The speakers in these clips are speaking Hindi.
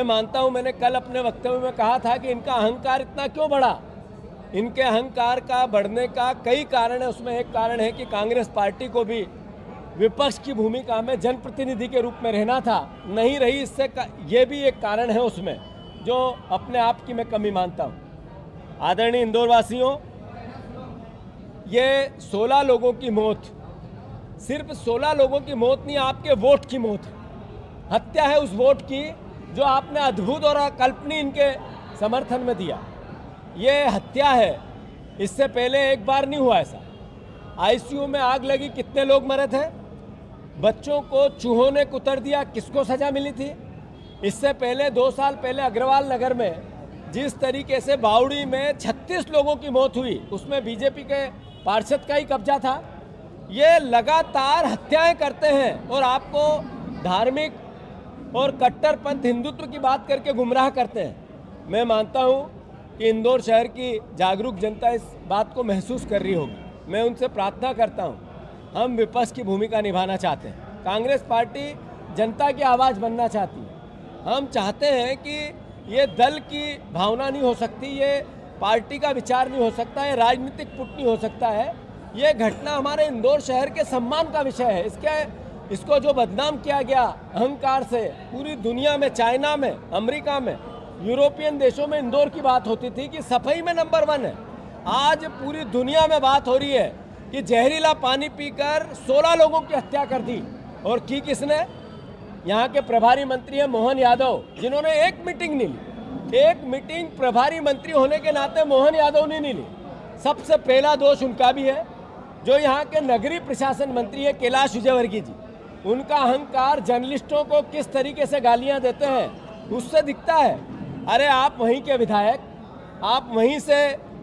मैं मानता हूं, मैंने कल अपने वक्तव्य में कहा था कि इनका अहंकार इतना क्यों बढ़ा। इनके अहंकार का बढ़ने का कई कारण है। उसमें एक कारण है कि कांग्रेस पार्टी को भी विपक्ष की भूमिका में जनप्रतिनिधि के रूप में रहना था, नहीं रही। इससे ये भी एक कारण है उसमें, जो अपने आप की मैं कमी मानता हूँ। आदरणीय इंदौर वासियों, ये 16 लोगों की मौत, सिर्फ 16 लोगों की मौत नहीं, आपके वोट की मौत है। हत्या है उस वोट की जो आपने अद्भुत और अकल्पनीय इनके समर्थन में दिया। ये हत्या है। इससे पहले एक बार नहीं हुआ ऐसा। आईसीयू में आग लगी, कितने लोग मरे थे? बच्चों को चूहों ने कुतर दिया, किसको सजा मिली थी? इससे पहले 2 साल पहले अग्रवाल नगर में जिस तरीके से बावड़ी में 36 लोगों की मौत हुई, उसमें बीजेपी के पार्षद का ही कब्जा था। ये लगातार हत्याएं करते हैं और आपको धार्मिक और कट्टरपंथ हिंदुत्व की बात करके गुमराह करते हैं। मैं मानता हूं कि इंदौर शहर की जागरूक जनता इस बात को महसूस कर रही होगी। मैं उनसे प्रार्थना करता हूं, हम विपक्ष की भूमिका निभाना चाहते हैं। कांग्रेस पार्टी जनता की आवाज़ बनना चाहती है। हम चाहते हैं कि ये दल की भावना नहीं हो सकती, ये पार्टी का विचार नहीं हो सकता, ये राजनीतिक पुट नहीं हो सकता है। ये घटना हमारे इंदौर शहर के सम्मान का विषय है। इसको जो बदनाम किया गया अहंकार से, पूरी दुनिया में, चाइना में, अमेरिका में, यूरोपियन देशों में इंदौर की बात होती थी कि सफाई में नंबर 1 है। आज पूरी दुनिया में बात हो रही है कि जहरीला पानी पीकर 16 लोगों की हत्या कर दी। और की किसने? यहाँ के प्रभारी मंत्री हैं मोहन यादव, जिन्होंने एक मीटिंग नहीं ली। एक मीटिंग प्रभारी मंत्री होने के नाते मोहन यादव ने नहीं ली। सबसे पहला दोष उनका भी है। जो यहाँ के नगरीय प्रशासन मंत्री है कैलाश विजयवर्गीय जी, उनका अहंकार जर्नलिस्टों को किस तरीके से गालियाँ देते हैं उससे दिखता है। अरे आप वहीं के विधायक, आप वहीं से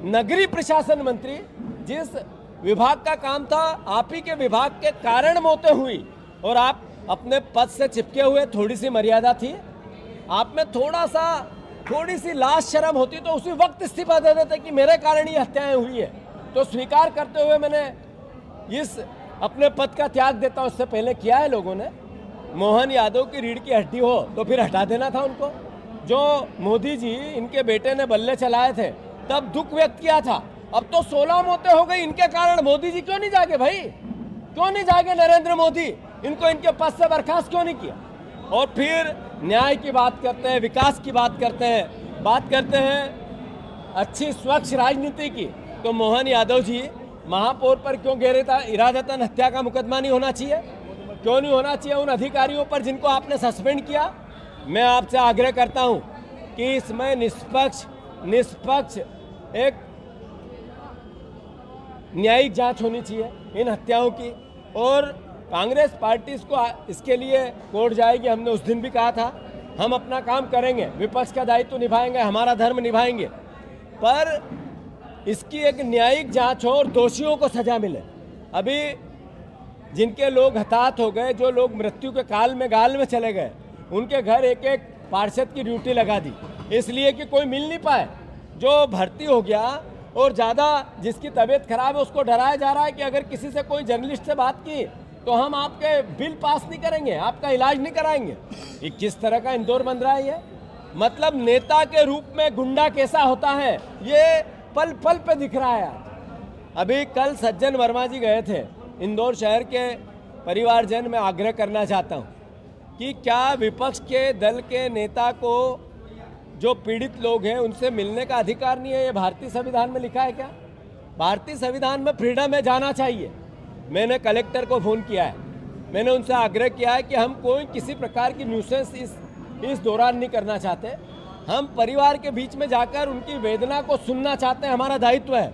नगरीय प्रशासन मंत्री, जिस विभाग का काम था, आप ही के विभाग के कारण मौतें हुई और आप अपने पद से चिपके हुए। थोड़ी सी मर्यादा थी आप में, थोड़ी सी लाज शर्म होती तो उसी वक्त इस्तीफा दे देते कि मेरे कारण ये हत्याएं हुई है। तो स्वीकार करते हुए मैंने इस अपने पद का त्याग देता हूं। उससे पहले किया है लोगों ने। मोहन यादव की रीढ़ की हड्डी हो तो फिर हटा देना था उनको। जो मोदी जी इनके बेटे ने बल्ले चलाए थे तब दुख व्यक्त किया था। अब तो 16 मौतें हो गई इनके कारण। मोदी जी क्यों नहीं जागे भाई? क्यों नहीं जागे नरेंद्र मोदी? इनको इनके पद से बर्खास्त क्यों नहीं किया? और फिर न्याय की बात करते हैं, विकास की बात करते हैं अच्छी स्वच्छ राजनीति की। तो मोहन यादव जी महापौर पर क्यों घेरे था? इरादतन हत्या का मुकदमा नहीं होना चाहिए? क्यों नहीं होना चाहिए उन अधिकारियों पर जिनको आपने सस्पेंड किया? मैं आपसे आग्रह करता हूं कि इसमें निष्पक्ष एक न्यायिक जांच होनी चाहिए इन हत्याओं की। और कांग्रेस पार्टी इसके लिए कोर्ट जाएगी। हमने उस दिन भी कहा था हम अपना काम करेंगे, विपक्ष का दायित्व निभाएंगे, हमारा धर्म निभाएंगे, पर इसकी एक न्यायिक जांच हो और दोषियों को सजा मिले। अभी जिनके लोग हताहत हो गए, जो लोग मृत्यु के गाल में चले गए, उनके घर एक एक पार्षद की ड्यूटी लगा दी, इसलिए कि कोई मिल नहीं पाए। जो भर्ती हो गया और ज़्यादा जिसकी तबीयत खराब है उसको डराया जा रहा है कि अगर किसी से कोई जर्नलिस्ट से बात की तो हम आपके बिल पास नहीं करेंगे, आपका इलाज नहीं कराएंगे। ये किस तरह का इंदौर बन रहा है? ये मतलब नेता के रूप में गुंडा कैसा होता है ये पल पल पे दिख रहा है। अभी कल सज्जन वर्मा जी गए थे इंदौर शहर के परिवारजन। में आग्रह करना चाहता हूँ कि क्या विपक्ष के दल के नेता को जो पीड़ित लोग हैं उनसे मिलने का अधिकार नहीं है? ये भारतीय संविधान में लिखा है क्या? भारतीय संविधान में फ्रीडम है, जाना चाहिए। मैंने कलेक्टर को फ़ोन किया है, मैंने उनसे आग्रह किया है कि हम कोई किसी प्रकार की न्यूसेंस इस दौरान नहीं करना चाहते। हम परिवार के बीच में जाकर उनकी वेदना को सुनना चाहते हैं, हमारा दायित्व है।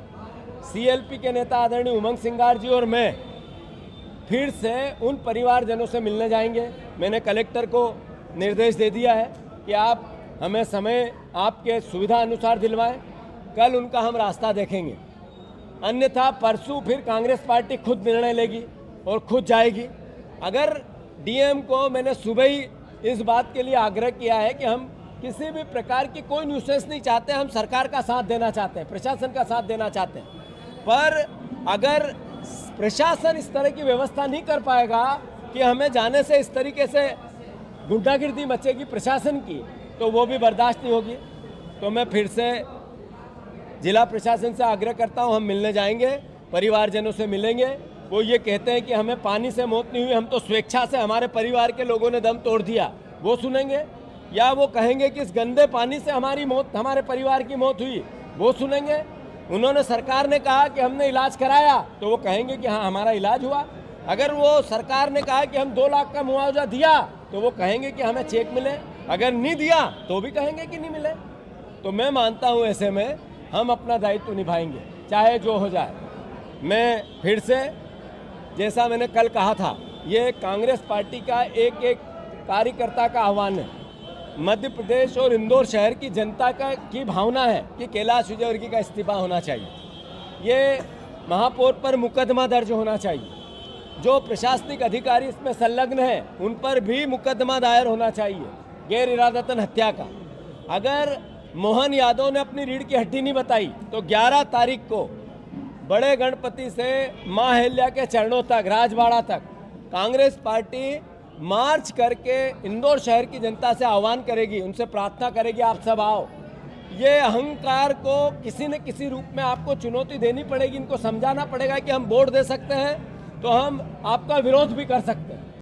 सीएलपी के नेता आदरणीय उमंग सिंगार जी और मैं फिर से उन परिवारजनों से मिलने जाएंगे। मैंने कलेक्टर को निर्देश दे दिया है कि आप हमें समय आपके सुविधा अनुसार दिलवाएं। कल उनका हम रास्ता देखेंगे, अन्यथा परसों फिर कांग्रेस पार्टी खुद निर्णय लेगी और खुद जाएगी। अगर डीएम को मैंने सुबह ही इस बात के लिए आग्रह किया है कि हम किसी भी प्रकार की कोई न्यूसेंस नहीं चाहते, हम सरकार का साथ देना चाहते हैं, प्रशासन का साथ देना चाहते हैं। पर अगर प्रशासन इस तरह की व्यवस्था नहीं कर पाएगा कि हमें जाने से इस तरीके से गुंडागिर्दी मचेगी प्रशासन की, तो वो भी बर्दाश्त नहीं होगी। तो मैं फिर से जिला प्रशासन से आग्रह करता हूं, हम मिलने जाएंगे, परिवारजनों से मिलेंगे। वो ये कहते हैं कि हमें पानी से मौत नहीं हुई, हम तो स्वेच्छा से, हमारे परिवार के लोगों ने दम तोड़ दिया, वो सुनेंगे? या वो कहेंगे कि इस गंदे पानी से हमारी मौत, हमारे परिवार की मौत हुई, वो सुनेंगे? उन्होंने, सरकार ने कहा कि हमने इलाज कराया, तो वो कहेंगे कि हाँ हमारा इलाज हुआ। अगर वो सरकार ने कहा कि हम 2 लाख का मुआवजा दिया, तो वो कहेंगे कि हमें चेक मिले। अगर नहीं दिया तो भी कहेंगे कि नहीं मिले। तो मैं मानता हूँ ऐसे में हम अपना दायित्व निभाएंगे, चाहे जो हो जाए। मैं फिर से, जैसा मैंने कल कहा था, ये कांग्रेस पार्टी का एक एक कार्यकर्ता का आह्वान है। मध्य प्रदेश और इंदौर शहर की जनता की भावना है कि कैलाश विजयवर्गीय का इस्तीफा होना चाहिए। ये महापौर पर मुकदमा दर्ज होना चाहिए। जो प्रशासनिक अधिकारी इसमें संलग्न हैं उन पर भी मुकदमा दायर होना चाहिए, गैर इरादतन हत्या का। अगर मोहन यादव ने अपनी रीढ़ की हड्डी नहीं बताई तो 11 तारीख को बड़े गणपति से मां अहिल्या के चरणों तक, राजवाड़ा तक कांग्रेस पार्टी मार्च करके इंदौर शहर की जनता से आह्वान करेगी, उनसे प्रार्थना करेगी, आप सब आओ। ये अहंकार को किसी न किसी रूप में आपको चुनौती देनी पड़ेगी, इनको समझाना पड़ेगा कि हम वोट दे सकते हैं तो हम आपका विरोध भी कर सकते हैं।